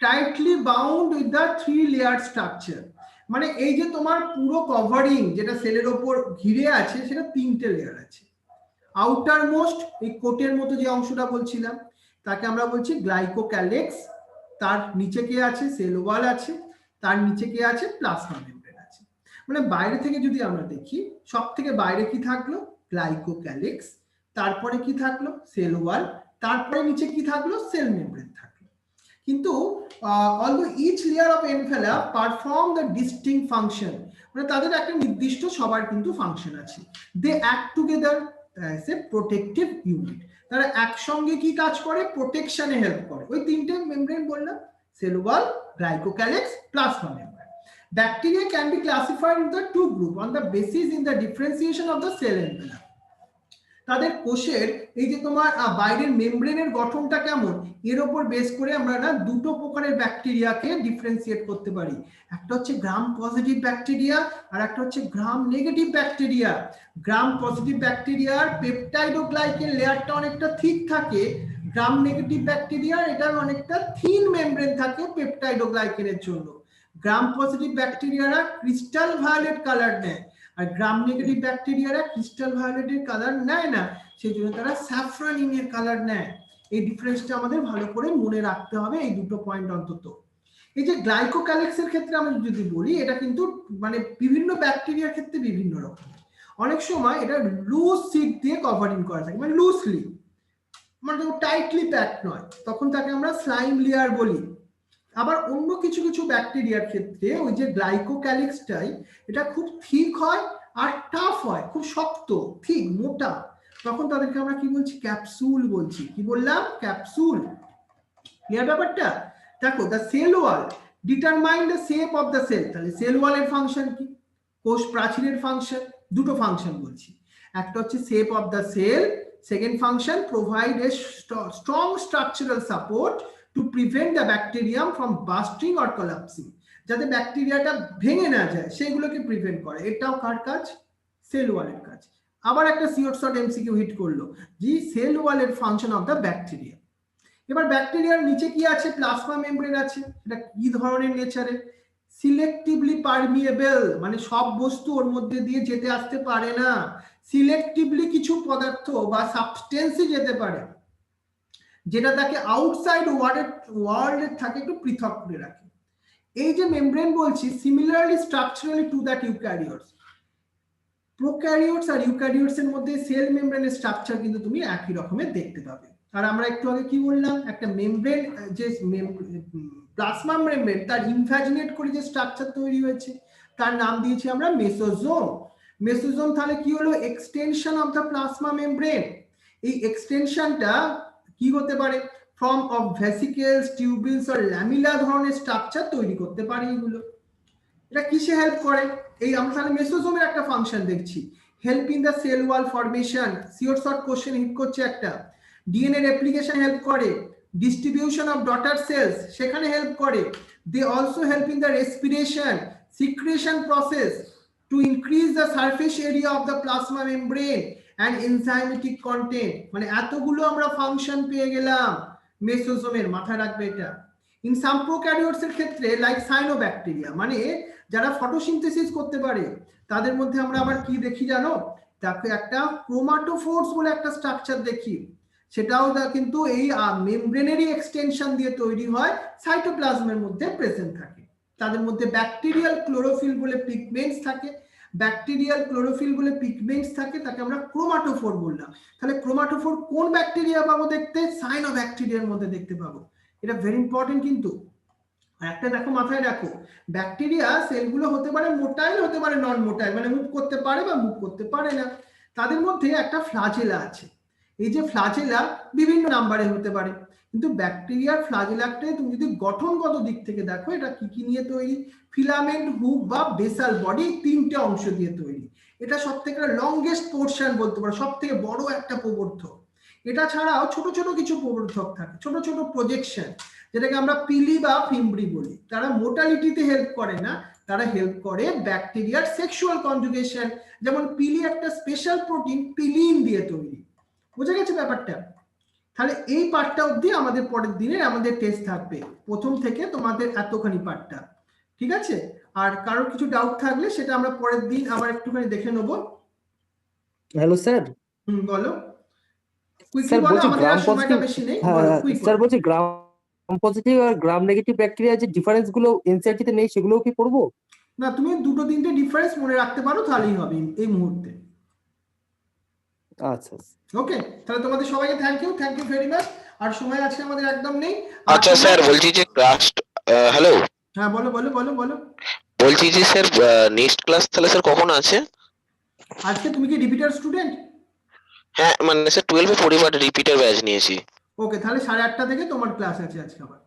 tightly bound with the 3 layer structure, মানে এই যে তোমার পুরো কভারিং যেটা সেলের ওপর ঘিরে আছে, সেটা 3টে লেয়ার আছে। আউটার মোস্ট, এই কোটের মতো যে অংশটা বলছিলাম, তাকে আমরা বলছি গ্লাইকোক্যালেক্স, তার নিচে কে আছে? সেল ওয়াল আছে, তার নিচে কে আছে? প্লাজমা মেমব্রেন আছে। মানে বাইরে থেকে যদি আমরা দেখি, সব থেকে বাইরে কি থাকলো? গ্লাইকোক্যালেক্স, তারপরে কি থাকলো? সেল ওয়াল, তারপরে নিচে কি থাকলো? সেল মেমব্রেন থাকলো। কিন্তু although each layer of envelope perform the distinct function, মানে তাদের একটা নির্দিষ্ট সবার কিন্তু ফাংশন আছে, they act together as a protective unit, তারা একসঙ্গে কি কাজ করে? প্রোটেকশনে হেল্প করে। ওই 3টে মেমব্রেন বললাম, cell wall, glycocalyx, plasma membrane. Bacteria can be classified into 2 groups on the basis in the differentiation of the cell envelope, তাদের কোষের এই যে তোমার বাইরের মেমব্রেনের গঠনটা কেমন, এর উপর বেস করে আমরা না দুটো প্রকারের ব্যাকটেরিয়াকে ডিফারেন্সিয়েট করতে পারি। একটা হচ্ছে গ্রাম পজিটিভ ব্যাকটেরিয়া, আর একটা হচ্ছে gram negative bacteria. Gram positive ব্যাকটেরিয়ার পেপটাইডোগ্লাইকেন লেয়ারটা অনেকটা থিক থাকে, গ্রাম নেগেটিভ ব্যাকটেরিয়ার এটার অনেকটা থিন মেমব্রেন থাকে পেপটাইডোগ্লাইকেনের জন্য। গ্রাম পজিটিভ ব্যাকটেরিয়ারা ক্রিস্টাল ভায়োলেট কালার নেয়, আর গ্রাম নেগেটিভ ব্যাকটেরিয়ারা ক্রিস্টাল ভায়োলেটের কালার নেয় না, সেই জন্য তারা স্যাফরানিন এর কালার নেয়। এই ডিফারেন্সটা আমাদের ভালো করে মনে রাখতে হবে, এই দুটো পয়েন্ট অন্তত। এই যে গ্লাইকোক্যালেক্সের ক্ষেত্রে আমরা যদি বলি, এটা কিন্তু মানে বিভিন্ন ব্যাকটেরিয়ার ক্ষেত্রে বিভিন্ন রকম। অনেক সময় এটা লুজ সিট দিয়ে কভারিং করা থাকে, মানে লুজলি, মানে টাইটলি প্যাক নয়, তখন তাকে আমরা স্লাইম লেয়ার বলি। আবার অন্য কিছু কিছু ব্যাকটেরিয়ার ক্ষেত্রে ওই যে গ্লাইকোক্যালিক্সটাই এটা খুব থিক হয় আর টাফ হয়, খুব শক্ত, থিক, মোটা, তখন তাদেরকে আমরা কি বলছি? ক্যাপসুল বলছি। কি বললাম? ক্যাপসুল। ক্লিয়ার ব্যাপারটা? দেখো, the cell wall determine the shape of the cell. তাহলে সেল ওয়ালের ফাংশন কি? কোষ প্রাচীরের ফাংশন, দুটো ফাংশন বলছি, একটা হচ্ছে shape of the cell, second function provide a strong structural support to prevent the bacterium from bursting or collapsing, যাতে ব্যাকটেরিয়াটা ভেঙে না যায় সেগুলোকে প্রিভেন্ট করে। এটাও কার কাজ? সেল ওয়ালের কাজ। আবার একটা সিওর শর্ট এমসিকিউ হিট করলো, যে সেল ওয়ালের ফাংশন অফ দ্য ব্যাকটেরিয়া। এবার ব্যাকটেরিয়ার নিচে কি আছে? প্লাজমা মেমব্রেন আছে। এটা কি ধরনের নেচারে? সিলেক্টিভলি পারমিয়েবল, মানে সব বস্তু ওর মধ্যে দিয়ে যেতে আসতে পারে না, সিলেক্টিভলি কিছু পদার্থ বা সাবস্টেন্সই যেতে পারে, যেটা তাকে আউটসাইড ওয়ার্ল্ডের থাকে একটু পৃথক করে রাখে। এই যে মেমব্রেন বলছি, similarly structurally to that eukaryotes, prokaryotes আর ইউক্যারিওটস এর মধ্যে সেল মেমব্রেনের স্ট্রাকচার কিন্তু তুমি একই রকমের দেখতে পাবে। আর আমরা একটু আগে কি বললাম, একটা মেমব্রেন, যে প্লাজমা মেমব্রেন তার ইনভ্যাজিনেট করে যে স্ট্রাকচার তৈরি হয়েছে তার নাম দিয়েছি আমরা মেসোজোম। মেসোজোম তাহলে কি হলো, extension of the plasma membrane. এই এক্সটেনশনটা কি হতে পারে, ফর্ম অফ ভেসিকেলস, টিউবিলস আর ল্যামিলা ধরনের স্ট্রাকচার তৈরি করতে পারে এগুলো। এটা কিসে হেল্প করে, এই আমরা তাহলে মেসোজোমের একটা ফাংশন দেখছি, help in the cell wall formation, sure short question hit করছে একটা, ডিএনএ রেপ্লিকেশন হেল্প করে, ডিস্ট্রিবিউশন অফ ডটার সেলস সেখানে হেল্প করে, they also help in the respiration, secretion process to increase the surface area of the plasma membrane and enzymatic content. মানে এতগুলো আমরা function পেয়ে গেলাম মেসোজোমের, মাথায় রাখবে এটা। ইন সাম প্রোক্যারিওটস এর ক্ষেত্রে লাইক সাইনোব্যাকটেরিয়া, মানে যারা ফটোসিনথেসিস করতে পারে তাদের মধ্যে আমরা আবার কি দেখি জানো, তাকে একটা ক্রোমাটোফোরস বলে একটা স্ট্রাকচার দেখি, সেটাও কিন্তু এই মেমব্রেনেরই এক্সটেনশন দিয়ে তৈরি হয়, সাইটোপ্লাজমের মধ্যে প্রেজেন্ট থাকে। তাদের মধ্যে ব্যাকটেরিয়াল ক্লোরোফিল বলে পিগমেন্টস থাকে, ব্যাকটেরিয়াল ক্লোরোফিল বলে পিগমেন্টস থাকে, তাকে আমরা ক্রোমাটোফোর বললাম। তাহলে ক্রোমাটোফোর কোন ব্যাকটেরিয়া পাবো দেখতে, সাইনোব্যাকটেরিয়ার মধ্যে দেখতে পাবো। এটা ভেরি ইম্পর্টেন্ট কিন্তু। একটা দেখো, মাথায় রাখো, ব্যাকটেরিয়া সেলগুলো হতে পারে মোটাইল, হতে পারে নন মোটাইল, মানে মুভ করতে পারে বা মুভ করতে পারে না। তাদের মধ্যে একটা ফ্লাজেলা আছে, এই যে ফ্লাজেলা বিভিন্ন নাম্বারে হতে পারে, কিন্তু ব্যাকটেরিয়ার ফ্লাজেলাকে তুমি যদি গঠনগত দিক থেকে দেখো, এটা কি কি নিয়ে তৈরি, ফিলামেন্ট, হুক বা বেসাল বডি, তিনটে অংশ দিয়ে তৈরি। এটা সব থেকে লংগেস্ট পোর্শন বলতে পারো, সব থেকে বড় একটা প্রবর্ধক। এটা ছাড়াও ছোট ছোট কিছু প্রবর্ধক থাকে, ছোট ছোট প্রজেকশন, যেটাকে আমরা পিলি বা ফিমব্রি বলি। তারা মোটালিটিতে হেল্প করে না, তারা হেল্প করে ব্যাকটেরিয়ার সেক্সুয়াল কনজুগেশন। যেমন পিলি একটা স্পেশাল প্রোটিন পিলিন দিয়ে তৈরি, বুঝে গেছে ব্যাপারটা? তাহলে এই পার্টটা অবধি আমাদের পরের দিনে আমাদের টেস্ট থাকবে, প্রথম থেকে তোমাদের এতখানি পার্টটা, ঠিক আছে? আর কারোর কিছু ডাউট থাকলে সেটা আমরা পরের দিন আবার একটুখানি দেখে নেবো। Hello sir. বলো, কুইকলি স্যার বলো, বলছি আমাদের গ্রাম আর সময়টা পজিটিভ, বেশি নেই, হ্যাঁ বলো কুইক স্যার বলছি গ্রাম পজিটিভ আর গ্রাম নেগেটিভ ব্যাকটেরিয়া যে ডিফারেন্স গুলো এনসিইআরটি নেই সেগুলোও কি পড়বো? না, তুমি দুটো তিনটে ডিফারেন্স মনে রাখতে পারো তাহলেই হবে এই মুহূর্তে। আচ্ছা ওকে, তাহলে তোমাদের সবাইকে থ্যাংক ইউ ভেরি মাচ। আর সময় আছে আমাদের একদম নেই। আর আচ্ছা স্যার, বলছি যে ক্লাস, হ্যালো, হ্যাঁ বলো বলো বলো বলো। বলছি যে স্যার নেক্সট ক্লাস তাহলে স্যার কখন আছে? আজকে তুমি কি রিপিটার স্টুডেন্ট? হ্যাঁ মানে স্যার 12 এ পড়ি, বাট রিপিটার ব্যাচ নিয়েছি। ওকে, তাহলে 8:30 থেকে তোমার ক্লাস আছে আজকে আবার।